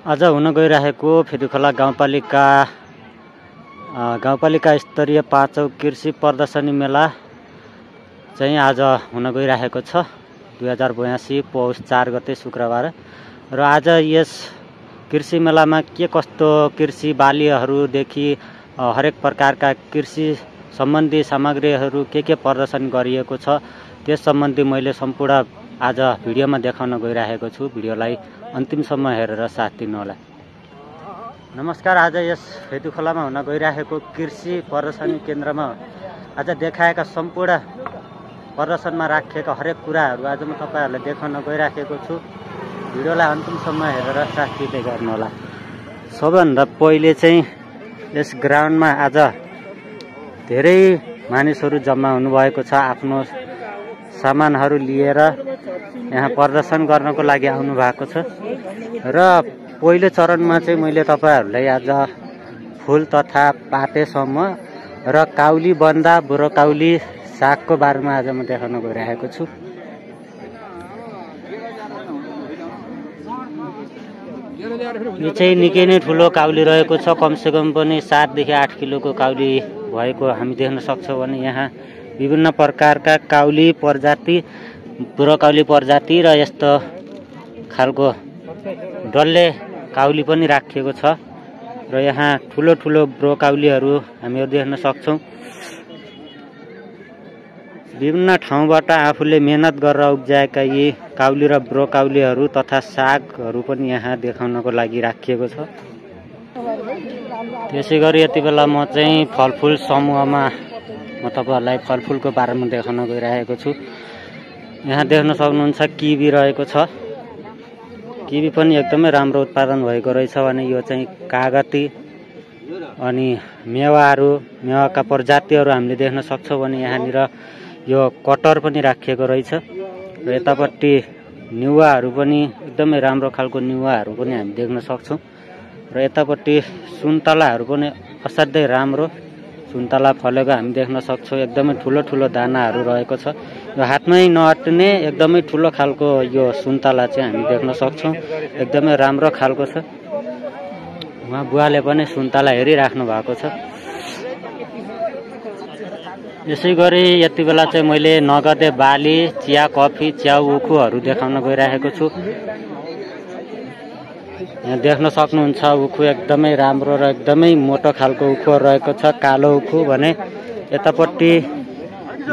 आज हुन गइरहेको फेदुखोला गाउँपालिका स्तरीय 5औं कृषि प्रदर्शनी मेला चाहिँ आज हुन गइरहेको छ 2082 पौष 4 गते शुक्रबार। र आज यस कृषि मेलामा के कस्तो कृषि बालीहरूदेखि हरेक प्रकारका कृषि सम्बन्धी सामग्रीहरू के प्रदर्शन गरिएको छ त्यस सम्बन्धी मैले सम्पूर्ण आज भिडियोमा देखाउन गइरहेको छु। भिडियोलाई अन्तिमसम्म हेरेर साथ दिनुहोला। नमस्कार। आज यस फेदुखोलामा हुन गइरहेको कृषि प्रदर्शनी केन्द्रमा आज देखाएका सम्पूर्ण प्रदर्शनमा राखिएका हरेक कुराहरू आज म तपाईहरुलाई देखाउन गइरहेको छु। भिडियोलाई अन्तिमसम्म हेरेर साथ दिँदै गर्नुहोला। सबैभन्दा पहिले चाहिँ यस ग्राउन्डमा आज धेरै मानिसहरू जम्मा हुनुभएको छ। आफ्नो सामानहरू लिएर यहाँ प्रदर्शन गर्नको लागि आउनु भएको छ। र पहिलो चरणमा चाहिँ मैले तपाईहरुलाई आज फूल तथा पातेसम्म र काउली बन्दा ब्रोकाउली सागको बारेमा आज म देखाउन गइरहेको छु। यो चाहिँ निकै नै ठुलो काउली रहेको छ। कमसेकम पनि 7 देखि 8 किलोको काउली भएको हामी देख्न सक्छौं। भने यहाँ विभिन्न प्रकारका काउली प्रजाति, ब्रोकाउली प्रजाति र यस्तो खालको डल्ले काउली पनि राखिएको छ। र यहाँ ठुलो ठुलो ब्रोकाउलीहरू हामीहरू देख्न सक्छौं। विभिन्न ठाउँबाट आफूले मेहनत गरेर उब्जाएका यी काउली र ब्रोकाउलीहरू तथा सागहरू पनि यहाँ देखाउनको लागि राखिएको छ। त्यसैगरी यति बेला म चाहिँ फलफुल समूहमा म तपाईहरुलाई फलफुलको बारेमा देखाउन गइरहेको छु। यहाँ देख्न सक्नुहुन्छ किवी रहेको छ। किवी पनि एकदमै राम्रो उत्पादन भएको रहेछ। भने यो चाहिँ कागती अनि मेवाका प्रजातिहरू हामीले देख्न सक्छौं। भने यहाँनिर यो कटर पनि राखिएको रहेछ। र यतापट्टि निउवाहरू पनि एकदमै राम्रो खालको निउवाहरू पनि हामी देख्न सक्छौं। र यतापट्टि सुन्तलाहरू पनि असाध्यै राम्रो सुन्तला फलेको हामी देख्न सक्छौं। एकदमै ठुलो ठुलो दानाहरू रहेको छ। यो हातमै नअट्ने एकदमै ठुलो खालको यो सुन्तला चाहिँ हामी देख्न सक्छौं। एकदमै राम्रो खालको छ। उहाँ बुवाले पनि सुन्तला हेरिराख्नु भएको छ। यसैगरी यति बेला चाहिँ मैले नगदे बाली, चिया, कफी, च्याउ, उखुहरू देखाउन गइरहेको छु। यहाँ देख्न सक्नुहुन्छ उखु एकदमै राम्रो र एकदमै मोटो खालको उखु रहेको छ। कालो उखु भने यतापट्टि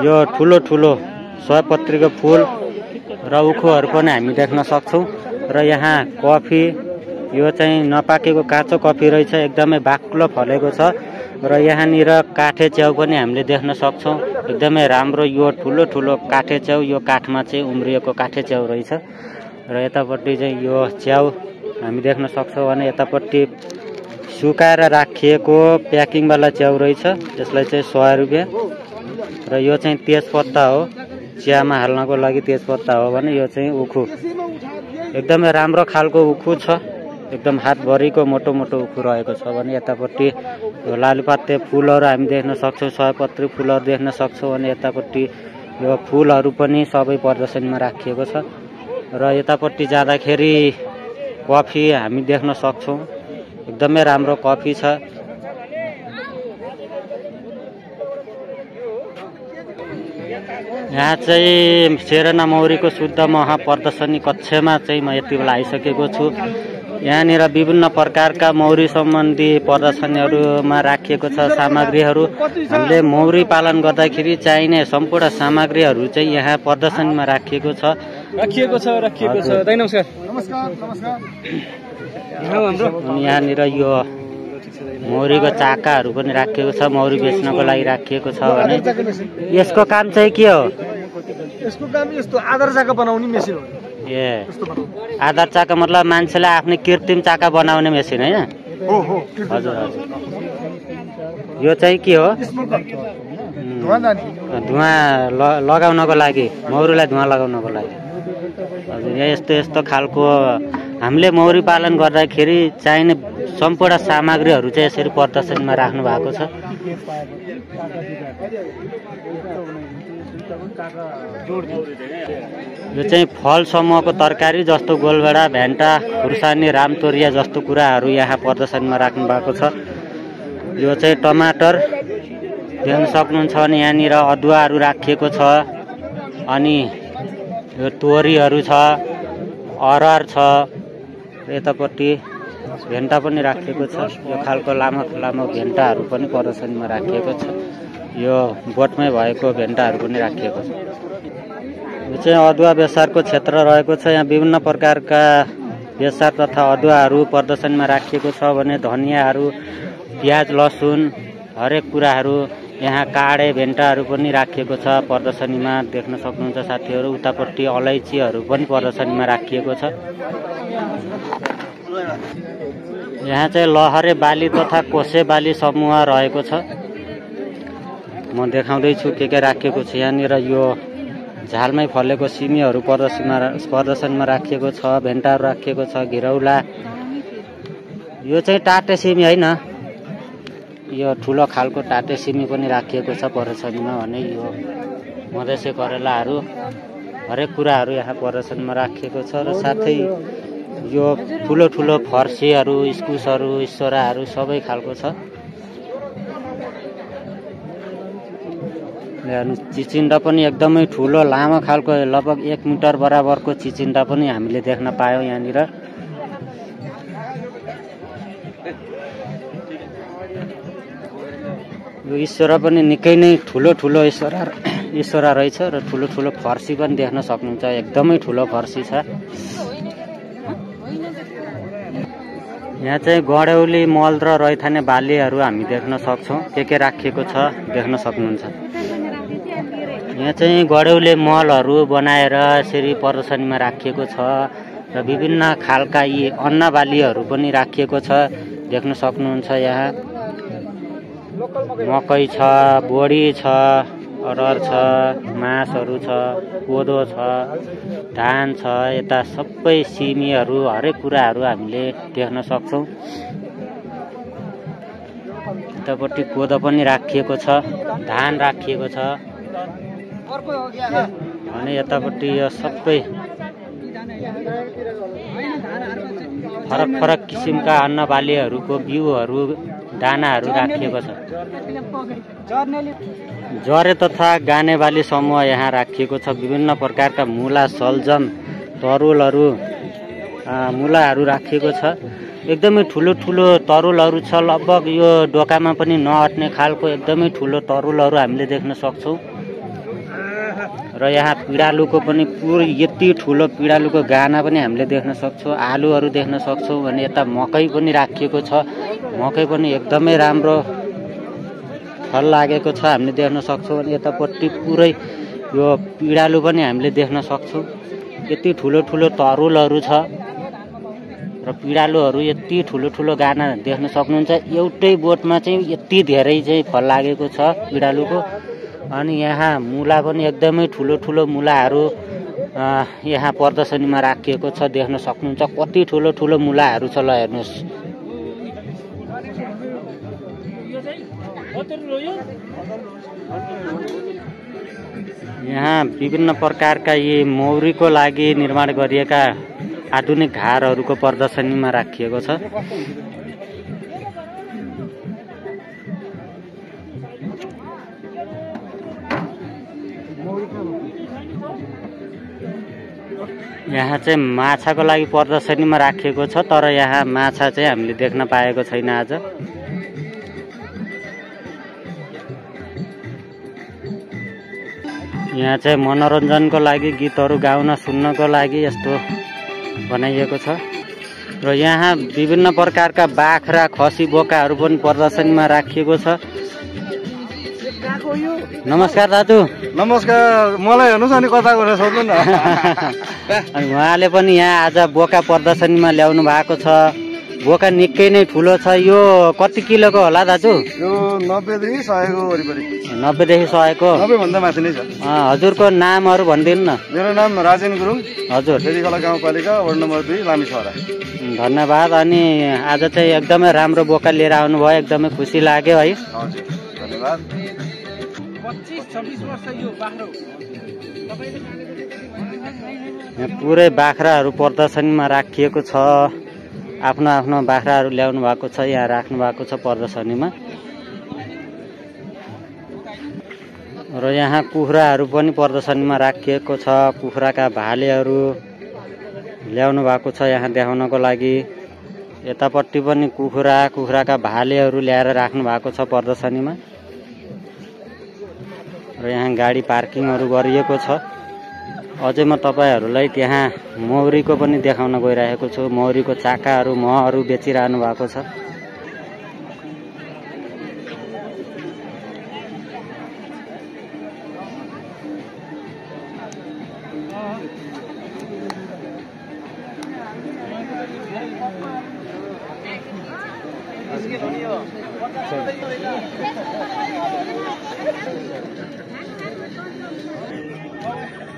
यो ठुलो ठुलो सयपत्रीको फूल र उखुहरू पनि हामी देख्न सक्छौं। र यहाँ कफी, यो चाहिँ नपाकेको काँचो कफी रहेछ। एकदमै बाक्लो फलेको छ। र यहाँनिर काठे च्याउ पनि हामीले देख्न सक्छौं। एकदमै राम्रो यो ठुलो ठुलो काठे च्याउ, यो काठमा चाहिँ उम्रिएको काठे च्याउ रहेछ। र यतापट्टि चाहिँ यो च्याउ हामी देख्न सक्छौं। भने यतापट्टि सुकाएर राखिएको प्याकिङ वाला च्याउ रहेछ। यसलाई चाहिँ 100 रुपैयाँ। र यो चाहिँ तेजपत्ता हो, चियामा हाल्नको लागि तेजपत्ता हो। भने यो चाहिँ उखु, एकदमै राम्रो खालको उखु छ। एकदम हातभरिको मोटो मोटो उखु रहेको छ। भने यतापट्टि यो लालुपाते फूलहरू हामी देख्न सक्छौं। सयपत्री फूलहरू देख्न सक्छौं। भने यतापट्टि यो फूलहरू पनि सबै प्रदर्शनीमा राखिएको छ। र यतापट्टि जाँदाखेरि कफी हामी देख्न सक्छौं। एकदमै राम्रो कफी छ। यहाँ चाहिँ सेरना मौरीको शुद्ध मह प्रदर्शनी कक्षमा चाहिँ म यति बेला आइसकेको छु। यहाँनिर विभिन्न प्रकारका मौरी सम्बन्धी प्रदर्शनीहरूमा राखिएको छ सामग्रीहरू। हामीले मौरी पालन गर्दाखेरि चाहिने सम्पूर्ण सामग्रीहरू चाहिँ यहाँ प्रदर्शनीमा राखिएको छ। दाइ नमस्कार। अनि यहाँनिर यो मौरीको चाकाहरू पनि राखिएको छ। मौरी बेच्नको लागि राखिएको छ। भने यसको काम चाहिँ के हो? यसको काम यस्तो आधार चाका बनाउने मेसिन हो। ए, आधार चाका मतलब मान्छेले आफ्नै कृत्रिम चाका बनाउने मेसिन हैन? हो हो, हजुर हजुर। यो चाहिँ के हो? धुवाँ लगाउनको लागि, मौरीलाई धुवाँ लगाउनको लागि। हजुर, यस्तो यस्तो खालको हामीले मौरी पालन गर्दाखेरि चाहिने सम्पूर्ण सामग्रीहरू चाहिँ यसरी प्रदर्शनीमा राख्नु भएको छ। यो चाहिँ फल समूहको तरकारी जस्तो गोलभेडा, भेन्टा, खुर्सानी, रामतोरिया जस्तो कुराहरू यहाँ प्रदर्शनीमा राख्नु भएको छ। यो चाहिँ टमाटर देख्न सक्नुहुन्छ भने यहाँनिर अदुवाहरू राखिएको छ, अनि यो तोरीहरू छ, अरहर छ, यतापट्टि भेन्टा पनि राखिएको छ। यो खालको लामो भेन्टाहरू पनि प्रदर्शनीमा राखिएको छ। यो बोटमै भएको भेन्टाहरू पनि राखिएको छ। यो चाहिँ अदुवा बेसारको क्षेत्र रहेको छ। यहाँ विभिन्न प्रकारका बेसार तथा अदुवाहरू प्रदर्शनीमा राखिएको छ भने धनियाँहरू, प्याज, लसुन हरेक कुराहरू यहाँ काँडे भेन्टाहरू पनि राखिएको छ प्रदर्शनीमा देख्न सक्नुहुन्छ साथीहरू। उतापट्टि अलैँचीहरू पनि प्रदर्शनीमा राखिएको छ। यहाँ चाहिँ लहरे बाली तथा कोसे बाली समूह रहेको छ। म देखाउँदैछु के राखिएको छ। यहाँनिर यो झालमै फलेको सिमीहरू प्रदर्शनीमा राखिएको छ, भेन्टाहरू राखिएको छ, घिरौला। यो चाहिँ टाटे सिमी होइन, यो ठुलो खालको टाटे सिमी पनि राखिएको छ प्रदर्शनीमा भने। यो मधेसी करेलाहरू हरेक कुराहरू यहाँ प्रदर्शनीमा राखिएको छ। र साथै यो ठुलो फर्सीहरू, इस्कुसहरू, इस्सोराहरू सबै खालको छ। चिचिन्डा पनि एकदमै ठुलो लामो खालको लगभग 1 मिटर बराबरको चिचिन्डा पनि हामीले देख्न पायौँ यहाँनिर। यो इस्सोरा पनि निकै नै ठुलो इस्सोरा रहेछ र ठुलो फर्सी पनि देख्न सक्नुहुन्छ। एकदमै ठुलो फर्सी छ। यहाँ चाहिँ गडौली, मल र रैथाने बालीहरू हामी देख्न सक्छौँ। के राखिएको छ देख्न सक्नुहुन्छ। यहाँ चाहिँ गडौले मलहरू बनाएर यसरी प्रदर्शनीमा राखिएको छ र विभिन्न खालका यी अन्न बालीहरू पनि राखिएको छ देख्न सक्नुहुन्छ। यहाँ मकै छ, बोडी छ, अरहर छ, मासहरू छ, कोदो छ, धान छ, यता सबै सिमीहरू हरेक कुराहरू हामीले देख्न सक्छौँ। यतापट्टि कोदो पनि राखिएको छ, धान राखिएको छ अनि यतापट्टि यो सबै फरक किसिमका अन्न बालीहरूको बिउहरू, दानाहरू राखिएको छ। जरे तथा गाने बाली समूह यहाँ राखिएको छ। विभिन्न प्रकारका मुला, सल्जम, तरुलहरू, मुलाहरू राखिएको छ। एकदमै ठुलो तरुलहरू छ। लगभग यो डोकामा पनि नअट्ने खालको एकदमै ठुलो तरुलहरू हामीले देख्न सक्छौँ। र यहाँ पिँडालुको पनि पुरै यति ठुलो पिँडालुको गाना पनि हामीले देख्न सक्छौँ। आलुहरू देख्न सक्छौँ भने यता मकै पनि राखिएको छ। मकै पनि एकदमै राम्रो फल लागेको छ हामीले देख्न सक्छौँ। अनि यतापट्टि पुरै यो पिँडालु पनि हामीले देख्न सक्छौँ। यति ठुलो तरुलहरू छ र पिँडालुहरू यति ठुलो गाना देख्न सक्नुहुन्छ। एउटै बोटमा चाहिँ यति धेरै चाहिँ फल लागेको छ पिँडालुको। अनि यहाँ मुला पनि एकदमै ठुलो मुलाहरू यहाँ प्रदर्शनीमा राखिएको छ देख्न सक्नुहुन्छ। कति ठुलो मुलाहरू छ ल हेर्नुहोस्। यहाँ विभिन्न प्रकारका यी मौरीको लागि निर्माण गरिएका आधुनिक घरहरूको प्रदर्शनीमा राखिएको छ। यहाँ चाहिँ माछाको लागि प्रदर्शनीमा राखिएको छ, तर यहाँ माछा चाहिँ हामीले देख्न पाएको छैन आज। यहाँ चाहिँ मनोरञ्जनको लागि गीतहरू गाउन सुन्नको लागि यस्तो बनाइएको छ। र यहाँ विभिन्न प्रकारका बाख्रा, खसी, बोकाहरू पनि प्रदर्शनीमा राखिएको छ। नमस्कार दाजु। नमस्कार। मलाई हेर्नुहोस् अनि कता गरेर सोध्नु न। अनि उहाँले पनि यहाँ आज बोका प्रदर्शनीमा ल्याउनु भएको छ। बोका निकै नै ठुलो छ। यो कति किलोको होला दाजु? यो 90 देखि 100 को वरिपरि। 90 देखि 100 को? 90 भन्दा माथि नै छ। हजुरको नामहरू भनिदिनु न। मेरो नाम राजेन गुरुङ। हजुर। फेरिखला गाउँपालिका वार्ड नम्बर 2 लामिछहरा। धन्यवाद। अनि आज चाहिँ एकदमै राम्रो बोका लिएर आउनुभयो, एकदमै खुसी लाग्यो है। हजुर, धन्यवाद। 25-26 वर्ष यो बाख्रो यहाँ पुरै बाख्राहरू प्रदर्शनीमा राखिएको छ। आफ्नो आफ्नो बाख्राहरू ल्याउनु भएको छ, यहाँ राख्नु भएको छ प्रदर्शनीमा। र यहाँ कुखुराहरू पनि प्रदर्शनीमा राखिएको छ। कुखुराका भालेहरू ल्याउनु भएको छ यहाँ देखाउनको लागि। यतापट्टि पनि कुखुराका भालेहरू ल्याएर राख्नु भएको छ प्रदर्शनीमा। र यहाँ गाडी पार्किङहरू गरिएको छ। अझै म तपाईहरूलाई त्यहाँ मौरीको पनि देखाउन गइरहेको छु। मौरीको चाकाहरू महहरू बेचिरहनु भएको छ।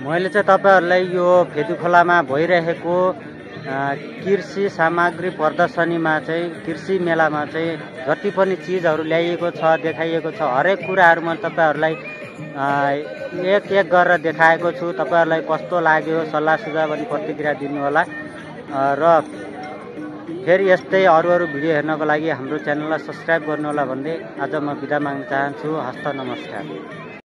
मैले चाहिँ तपाईहरूलाई यो फेदुखोलामा भइरहेको कृषि सामग्री प्रदर्शनीमा चाहिँ कृषि मेलामा चाहिँ जति पनि चिजहरू ल्याइएको छ देखाइएको छ हरेक कुराहरू म तपाईहरूलाई एक एक गरेर देखाएको छु। तपाईहरूलाई कस्तो लाग्यो सल्लाह सुझाव अनि प्रतिक्रिया दिनु होला। र फेरि यस्तै अरू भिडियो हेर्नको लागि हाम्रो च्यानललाई सब्स्क्राइब गर्नु होला भन्दै आज म बिदा माग्न चाहन्छु। हस्त नमस्कार।